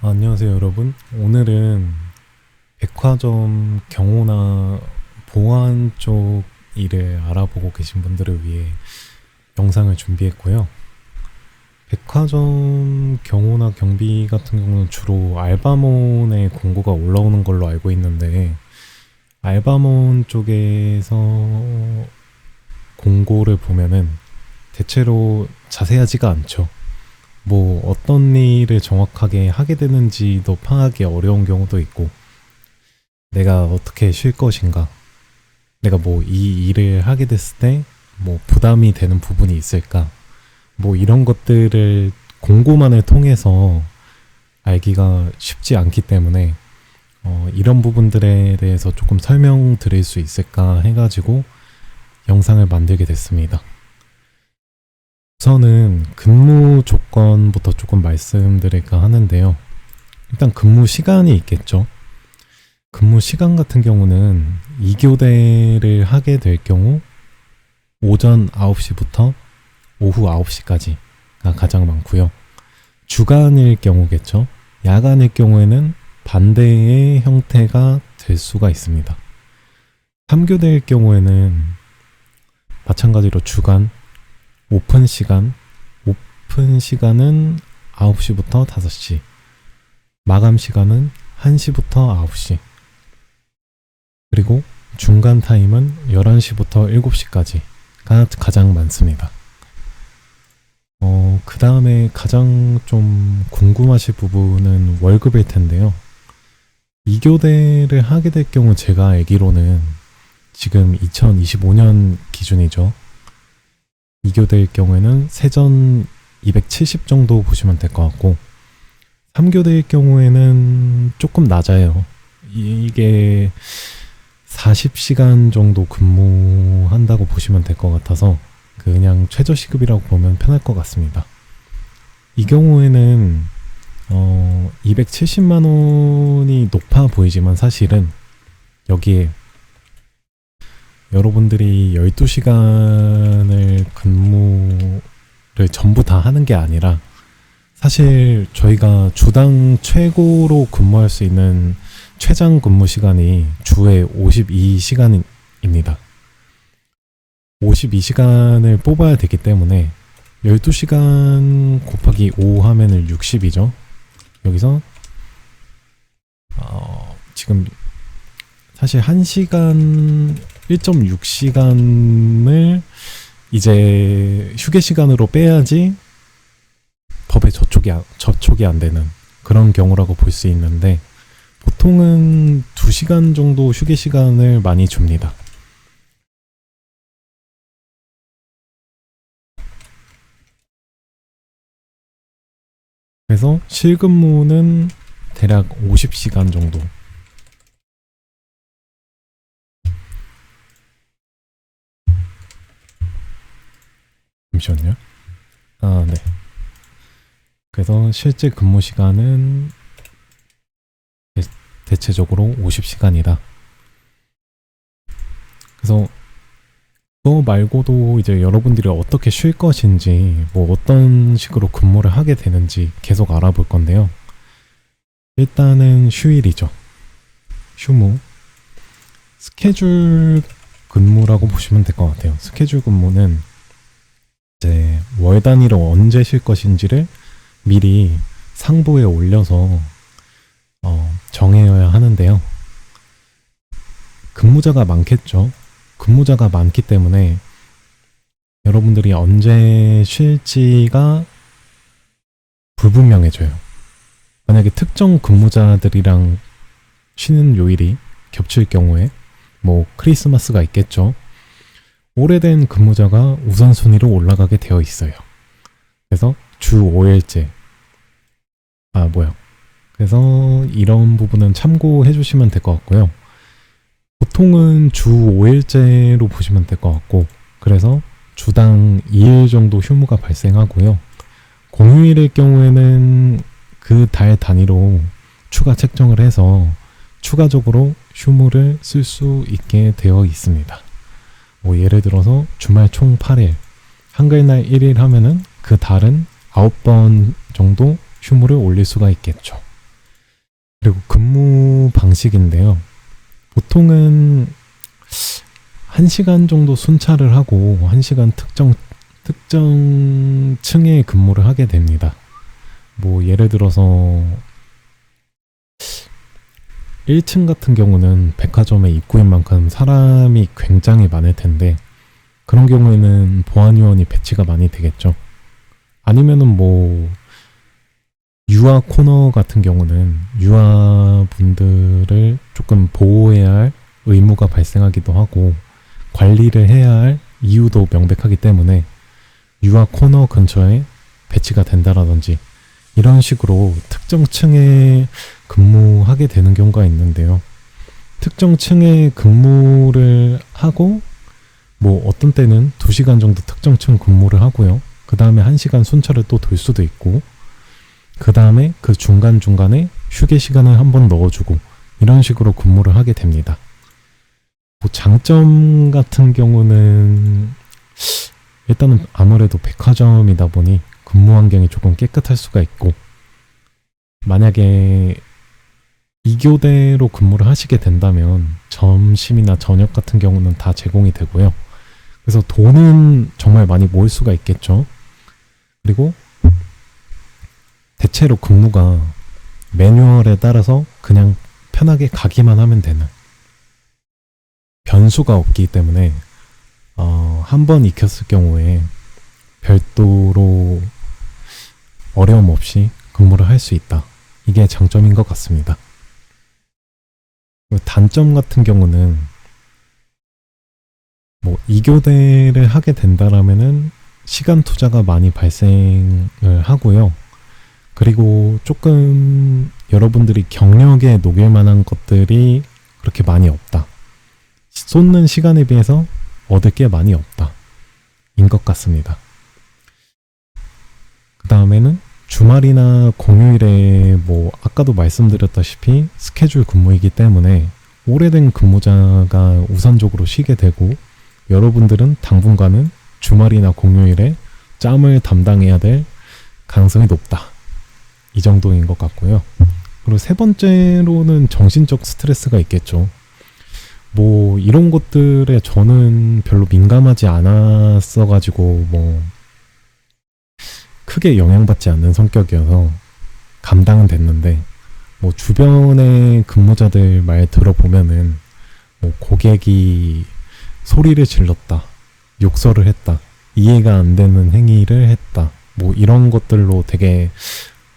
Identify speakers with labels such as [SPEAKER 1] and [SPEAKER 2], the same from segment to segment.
[SPEAKER 1] 안녕하세요, 여러분. 오늘은 백화점 경호나 보안 쪽 일을 알아보고 계신 분들을 위해 영상을 준비했고요. 백화점 경호나 경비 같은 경우는 주로 알바몬에 공고가 올라오는 걸로 알고 있는데, 알바몬 쪽에서 공고를 보면은 대체로 자세하지가 않죠. 뭐 어떤 일을 정확하게 하게 되는지도 파악이 어려운 경우도 있고, 내가 어떻게 쉴 것인가, 내가 뭐 이 일을 하게 됐을 때 뭐 부담이 되는 부분이 있을까, 뭐 이런 것들을 공고만을 통해서 알기가 쉽지 않기 때문에 이런 부분들에 대해서 조금 설명드릴 수 있을까 해가지고 영상을 만들게 됐습니다. 우선은 근무 조건부터 조금 말씀드릴까 하는데요. 일단 근무 시간이 있겠죠. 근무 시간 같은 경우는 2교대를 하게 될 경우 오전 9시부터 오후 9시까지가 가장 많고요. 주간일 경우겠죠. 야간일 경우에는 반대의 형태가 될 수가 있습니다. 3교대일 경우에는 마찬가지로 주간, 오픈 시간은 9시부터 5시, 마감 시간은 1시부터 9시, 그리고 중간 타임은 11시부터 7시까지가 가장 많습니다. 그 다음에 가장 좀 궁금하실 부분은 월급일 텐데요. 2교대를 하게 될 경우 제가 알기로는 지금 2025년 기준이죠. 2교대일 경우에는 세전 270 정도 보시면 될 것 같고, 3교대일 경우에는 조금 낮아요. 이게 40시간 정도 근무한다고 보시면 될 것 같아서 그냥 최저시급이라고 보면 편할 것 같습니다. 이 경우에는 270만 원이 높아 보이지만 사실은 여기에 여러분들이 12시간을 근무를 전부 다 하는 게 아니라, 사실 저희가 주당 최고로 근무할 수 있는 최장 근무 시간이 주에 52시간입니다. 52시간을 뽑아야 되기 때문에 12시간 곱하기 5 하면은 60이죠. 여기서 지금 사실 1시간 1.6시간을 이제 휴게 시간으로 빼야지 법에 저촉이 안 되는 그런 경우라고 볼 수 있는데, 보통은 2시간 정도 휴게 시간을 많이 줍니다. 그래서 실근무는 대략 50시간 정도. 잠시만요. 네. 그래서 실제 근무 시간은 대체적으로 50시간이다. 그래서 그거 말고도 이제 여러분들이 어떻게 쉴 것인지, 뭐 어떤 식으로 근무를 하게 되는지 계속 알아볼 건데요. 일단은 휴일이죠. 휴무. 스케줄 근무라고 보시면 될 것 같아요. 스케줄 근무는 이제 월 단위로 언제 쉴 것인지를 미리 상부에 올려서 정해야 하는데요. 근무자가 많겠죠. 근무자가 많기 때문에 여러분들이 언제 쉴지가 불분명해져요. 만약에 특정 근무자들이랑 쉬는 요일이 겹칠 경우에 뭐 크리스마스가 있겠죠. 오래된 근무자가 우선순위로 올라가게 되어 있어요. 그래서 주 5일째. 그래서 이런 부분은 참고해 주시면 될 것 같고요. 보통은 주 5일째로 보시면 될 것 같고, 그래서 주당 2일 정도 휴무가 발생하고요. 공휴일일 경우에는 그 달 단위로 추가 책정을 해서 추가적으로 휴무를 쓸 수 있게 되어 있습니다. 뭐 예를 들어서 주말 총 8일, 한글날 1일 하면은 그 달은 9번 정도 휴무를 올릴 수가 있겠죠. 그리고 근무 방식인데요. 보통은 1시간 정도 순찰을 하고 1시간 특정 층에 근무를 하게 됩니다. 뭐 예를 들어서 1층 같은 경우는 백화점의 입구인 만큼 사람이 굉장히 많을 텐데 그런 경우에는 보안요원이 배치가 많이 되겠죠. 아니면은 뭐 유아 코너 같은 경우는 유아분들을 조금 보호해야 할 의무가 발생하기도 하고 관리를 해야 할 이유도 명백하기 때문에 유아 코너 근처에 배치가 된다라든지 이런 식으로 특정 층에 근무하게 되는 경우가 있는데요. 특정 층에 근무를 하고 뭐 어떤 때는 2시간 정도 특정 층 근무를 하고요. 그 다음에 1시간 순찰을 또 돌 수도 있고 그 다음에 그 중간중간에 휴게 시간을 한번 넣어주고 이런 식으로 근무를 하게 됩니다. 뭐 장점 같은 경우는 일단은 아무래도 백화점이다 보니 근무 환경이 조금 깨끗할 수가 있고 만약에 2교대로 근무를 하시게 된다면 점심이나 저녁 같은 경우는 다 제공이 되고요. 그래서 돈은 정말 많이 모을 수가 있겠죠. 그리고 대체로 근무가 매뉴얼에 따라서 그냥 편하게 가기만 하면 되는 변수가 없기 때문에 한 번 익혔을 경우에 별도로 어려움 없이 근무를 할 수 있다. 이게 장점인 것 같습니다. 단점 같은 경우는 뭐 2교대를 하게 된다라면은 시간 투자가 많이 발생을 하고요. 그리고 조금 여러분들이 경력에 녹일 만한 것들이 그렇게 많이 없다. 쏟는 시간에 비해서 얻을 게 많이 없다. 인 것 같습니다. 그 다음에는 주말이나 공휴일에 뭐 아까도 말씀드렸다시피 스케줄 근무이기 때문에 오래된 근무자가 우선적으로 쉬게 되고 여러분들은 당분간은 주말이나 공휴일에 짬을 담당해야 될 가능성이 높다. 이 정도인 것 같고요. 그리고 세 번째로는 정신적 스트레스가 있겠죠. 뭐 이런 것들에 저는 별로 민감하지 않았어가지고 뭐 크게 영향받지 않는 성격이어서 감당은 됐는데 뭐 주변의 근무자들 말 들어보면은 뭐 고객이 소리를 질렀다, 욕설을 했다, 이해가 안 되는 행위를 했다, 뭐 이런 것들로 되게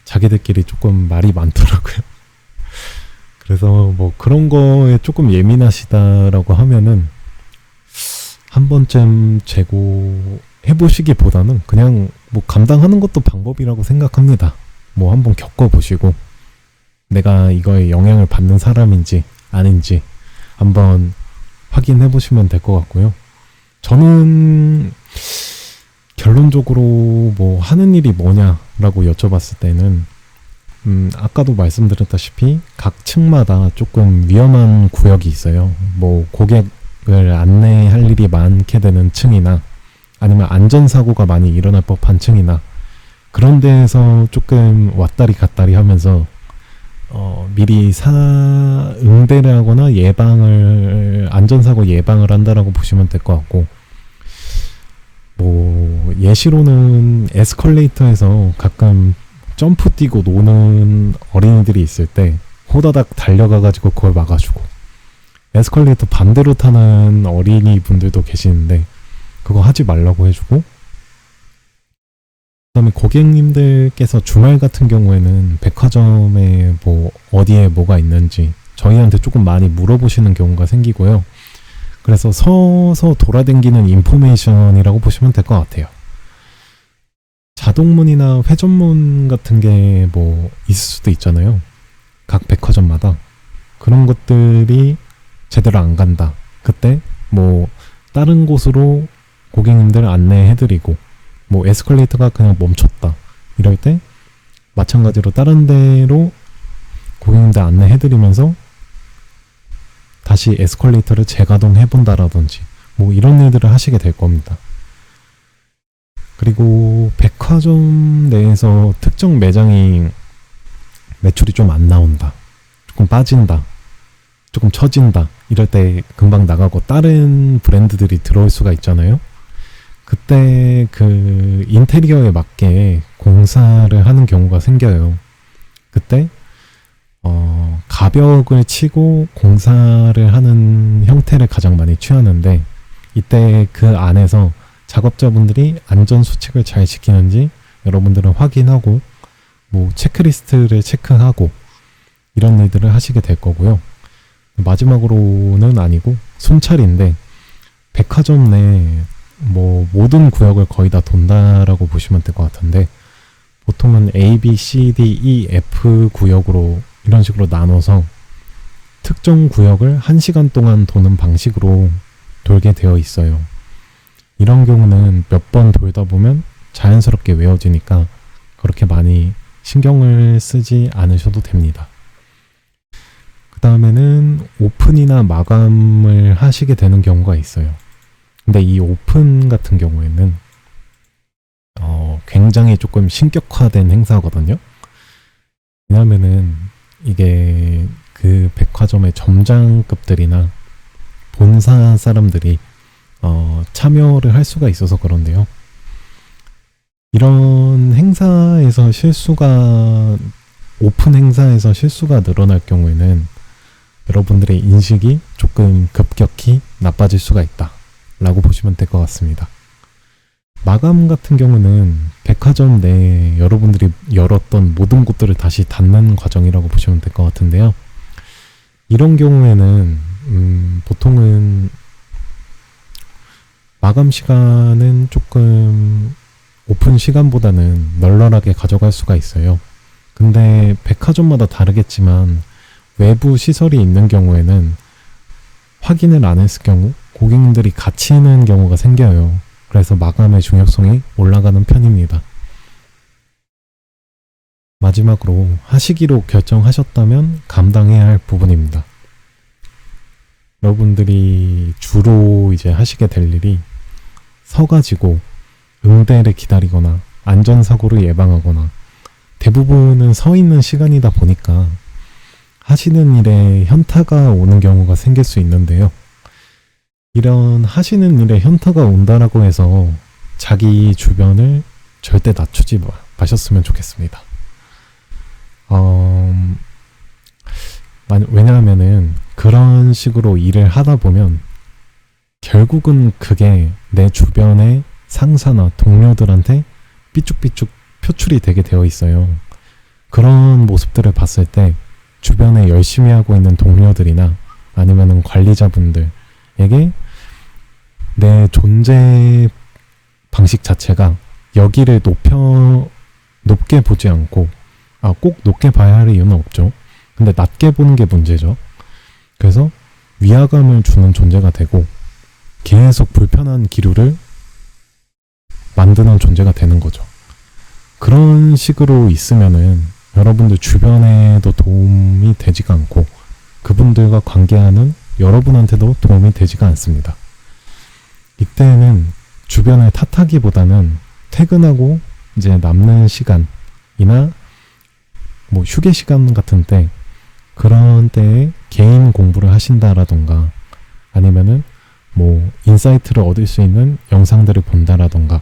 [SPEAKER 1] 자기들끼리 조금 말이 많더라고요. 그래서 뭐 그런 거에 조금 예민하시다라고 하면은 한 번쯤 재고해보시기보다는 그냥 뭐 감당하는 것도 방법이라고 생각합니다. 뭐 한번 겪어보시고 내가 이거에 영향을 받는 사람인지 아닌지 한번 확인해보시면 될 것 같고요. 저는 결론적으로 뭐 하는 일이 뭐냐라고 여쭤봤을 때는 아까도 말씀드렸다시피 각 층마다 조금 위험한 구역이 있어요. 뭐 고객을 안내할 일이 많게 되는 층이나 아니면 안전사고가 많이 일어날 법한 층이나 그런 데에서 조금 왔다리 갔다리 하면서 미리 응대를 하거나 안전사고 예방을 한다라고 보시면 될 것 같고 뭐 예시로는 에스컬레이터에서 가끔 점프 뛰고 노는 어린이들이 있을 때 호다닥 달려가가지고 그걸 막아주고 에스컬레이터 반대로 타는 어린이 분들도 계시는데 그거 하지 말라고 해주고 그다음에 고객님들께서 주말 같은 경우에는 백화점에 뭐 어디에 뭐가 있는지 저희한테 조금 많이 물어보시는 경우가 생기고요. 그래서 서서 돌아다니는 인포메이션이라고 보시면 될 것 같아요. 자동문이나 회전문 같은 게 뭐 있을 수도 있잖아요. 각 백화점마다 그런 것들이 제대로 안 간다. 그때 뭐 다른 곳으로 고객님들 안내해드리고 뭐 에스컬레이터가 그냥 멈췄다. 이럴 때 마찬가지로 다른 데로 고객님들 안내해드리면서 다시 에스컬레이터를 재가동해본다라든지 뭐 이런 일들을 하시게 될 겁니다. 그리고 백화점 내에서 특정 매장이 매출이 좀 안 나온다. 조금 빠진다, 조금 처진다 이럴 때 금방 나가고 다른 브랜드들이 들어올 수가 있잖아요. 그때 그 인테리어에 맞게 공사를 하는 경우가 생겨요. 그때 가벽을 치고 공사를 하는 형태를 가장 많이 취하는데, 이때 그 안에서 작업자분들이 안전수칙을 잘 지키는지 여러분들은 확인하고 뭐 체크리스트를 체크하고 이런 일들을 하시게 될 거고요. 마지막으로는 아니고 순찰인데, 백화점 내 뭐 모든 구역을 거의 다 돈다라고 보시면 될 것 같은데, 보통은 A, B, C, D, E, F 구역으로 이런 식으로 나눠서 특정 구역을 1시간 동안 도는 방식으로 돌게 되어 있어요. 이런 경우는 몇 번 돌다 보면 자연스럽게 외워지니까 그렇게 많이 신경을 쓰지 않으셔도 됩니다. 그 다음에는 오픈이나 마감을 하시게 되는 경우가 있어요. 근데 이 오픈 같은 경우에는 굉장히 조금 신격화된 행사거든요. 왜냐하면은 이게 그 백화점의 점장급들이나 본사 사람들이 참여를 할 수가 있어서 그런데요. 이런 행사에서 오픈 행사에서 실수가 늘어날 경우에는 여러분들의 인식이 조금 급격히 나빠질 수가 있다 라고 보시면 될 것 같습니다. 마감 같은 경우는 백화점 내 여러분들이 열었던 모든 곳들을 다시 닫는 과정이라고 보시면 될 것 같은데요. 이런 경우에는 보통은 마감 시간은 조금 오픈 시간보다는 널널하게 가져갈 수가 있어요. 근데 백화점마다 다르겠지만 외부 시설이 있는 경우에는 확인을 안 했을 경우 고객님들이 갇히는 경우가 생겨요. 그래서 마감의 중요성이 올라가는 편입니다. 마지막으로 하시기로 결정하셨다면 감당해야 할 부분입니다. 여러분들이 주로 이제 하시게 될 일이 서가지고 응대를 기다리거나 안전사고를 예방하거나, 대부분은 서 있는 시간이다 보니까 하시는 일에 현타가 오는 경우가 생길 수 있는데요. 이런 하시는 일에 현타가 온다라고 해서 자기 주변을 절대 낮추지 마셨으면 좋겠습니다. 왜냐하면은 그런 식으로 일을 하다 보면 결국은 그게 내 주변의 상사나 동료들한테 삐쭉삐쭉 표출이 되게 되어 있어요. 그런 모습들을 봤을 때 주변에 열심히 하고 있는 동료들이나 아니면은 관리자분들에게 내 존재 방식 자체가 여기를 높게 보지 않고, 꼭 높게 봐야 할 이유는 없죠. 근데 낮게 보는 게 문제죠. 그래서 위화감을 주는 존재가 되고 계속 불편한 기류를 만드는 존재가 되는 거죠. 그런 식으로 있으면은 여러분들 주변에도 도움이 되지가 않고 그분들과 관계하는 여러분한테도 도움이 되지가 않습니다. 이때는 주변을 탓하기보다는 퇴근하고 이제 남는 시간이나 뭐 휴게 시간 같은 때, 그런 때에 개인 공부를 하신다라던가 아니면은 뭐 인사이트를 얻을 수 있는 영상들을 본다라던가,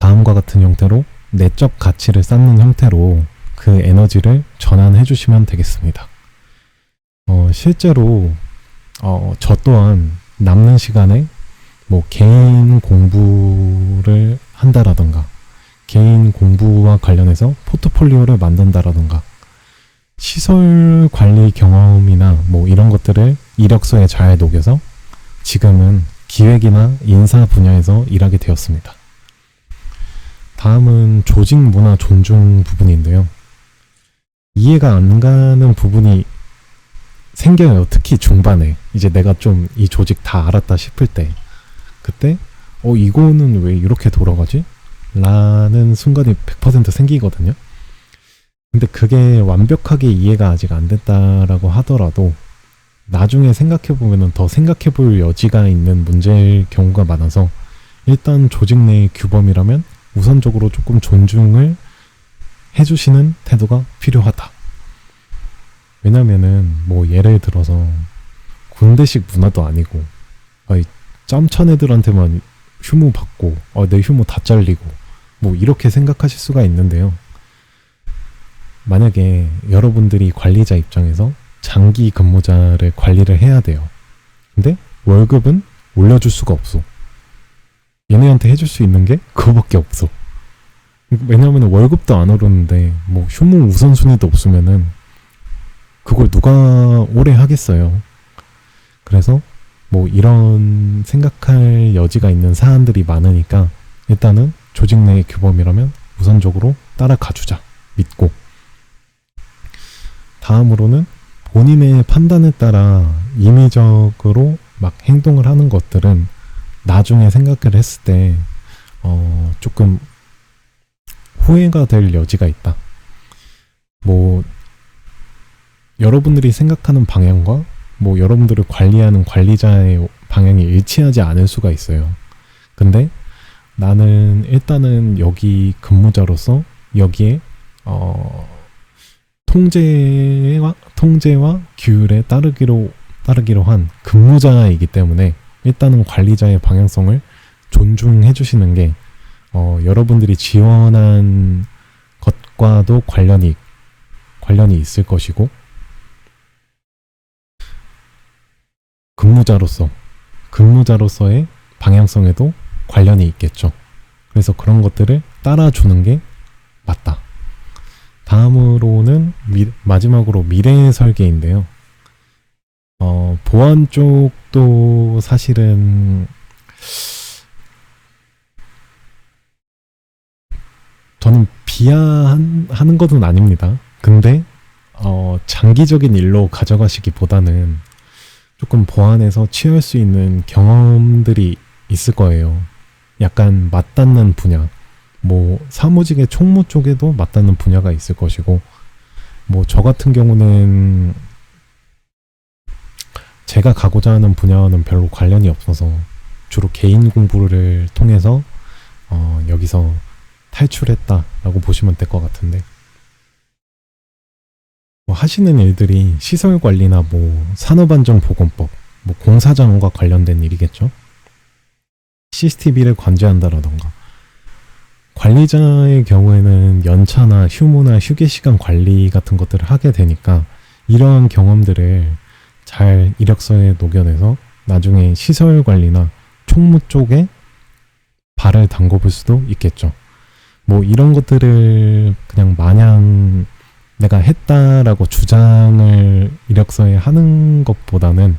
[SPEAKER 1] 다음과 같은 형태로 내적 가치를 쌓는 형태로 그 에너지를 전환해 주시면 되겠습니다. 실제로 저 또한 남는 시간에 뭐 개인 공부를 한다라던가 개인 공부와 관련해서 포트폴리오를 만든다라던가 시설 관리 경험이나 뭐 이런 것들을 이력서에 잘 녹여서 지금은 기획이나 인사 분야에서 일하게 되었습니다. 다음은 조직 문화 존중 부분인데요. 이해가 안 가는 부분이 생겨요. 특히 중반에 이제 내가 좀 이 조직 다 알았다 싶을 때, 그때 이거는 왜 이렇게 돌아가지? 라는 순간이 100% 생기거든요. 근데 그게 완벽하게 이해가 아직 안 됐다라고 하더라도 나중에 생각해보면 더 생각해볼 여지가 있는 문제일 경우가 많아서, 일단 조직 내의 규범이라면 우선적으로 조금 존중을 해주시는 태도가 필요하다. 왜냐면은 뭐 예를 들어서 군대식 문화도 아니고 짬찬 애들한테만 휴무 받고 내 휴무 다 잘리고 뭐 이렇게 생각하실 수가 있는데요. 만약에 여러분들이 관리자 입장에서 장기 근무자를 관리를 해야 돼요. 근데 월급은 올려줄 수가 없어. 얘네한테 해줄 수 있는 게 그거밖에 없어. 왜냐면 월급도 안 오르는데 뭐 휴무 우선순위도 없으면은 그걸 누가 오래 하겠어요. 그래서 뭐 이런 생각할 여지가 있는 사안들이 많으니까 일단은 조직 내의 규범이라면 우선적으로 따라가주자 믿고, 다음으로는 본인의 판단에 따라 임의적으로 막 행동을 하는 것들은 나중에 생각을 했을 때 조금 후회가 될 여지가 있다. 뭐 여러분들이 생각하는 방향과 뭐 여러분들을 관리하는 관리자의 방향이 일치하지 않을 수가 있어요. 근데 나는 일단은 여기 근무자로서 여기에 통제와 규율에 따르기로 한 근무자이기 때문에 일단은 관리자의 방향성을 존중해 주시는 게 여러분들이 지원한 것과도 관련이 있을 것이고, 근무자로서의 방향성에도 관련이 있겠죠. 그래서 그런 것들을 따라주는 게 맞다. 다음으로는 마지막으로 미래 설계인데요. 보안 쪽도 사실은 저는 비하하는 것은 아닙니다. 근데 장기적인 일로 가져가시기보다는 조금 보안에서 취할 수 있는 경험들이 있을 거예요. 약간 맞닿는 분야, 뭐 사무직의 총무 쪽에도 맞닿는 분야가 있을 것이고, 뭐 저 같은 경우는 제가 가고자 하는 분야와는 별로 관련이 없어서 주로 개인 공부를 통해서 여기서 탈출했다라고 보시면 될 것 같은데, 뭐 하시는 일들이 시설 관리나 뭐 산업안전보건법, 뭐 공사장과 관련된 일이겠죠. CCTV를 관제한다라던가, 관리자의 경우에는 연차나 휴무나 휴게 시간 관리 같은 것들을 하게 되니까 이러한 경험들을 잘 이력서에 녹여내서 나중에 시설 관리나 총무 쪽에 발을 담궈볼 수도 있겠죠. 뭐 이런 것들을 그냥 마냥 내가 했다라고 주장을 이력서에 하는 것보다는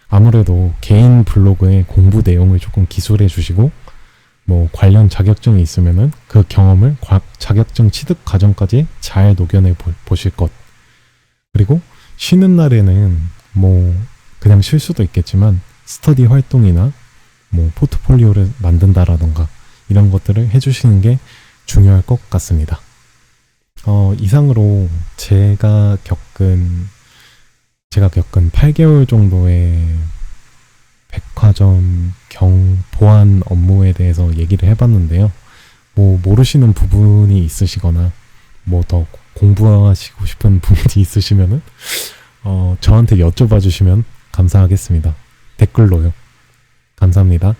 [SPEAKER 1] 아무래도 개인 블로그에 공부 내용을 조금 기술해 주시고, 뭐 관련 자격증이 있으면은 그 경험을 자격증 취득 과정까지 잘 녹여내 보실 것. 그리고 쉬는 날에는 뭐 그냥 쉴 수도 있겠지만 스터디 활동이나 뭐 포트폴리오를 만든다라던가 이런 것들을 해주시는 게 중요할 것 같습니다. 이상으로 제가 겪은 8개월 정도의 백화점 보안 업무에 대해서 얘기를 해봤는데요. 뭐 모르시는 부분이 있으시거나 뭐 더 공부하시고 싶은 부분이 있으시면은 저한테 여쭤봐 주시면 감사하겠습니다. 댓글로요. 감사합니다.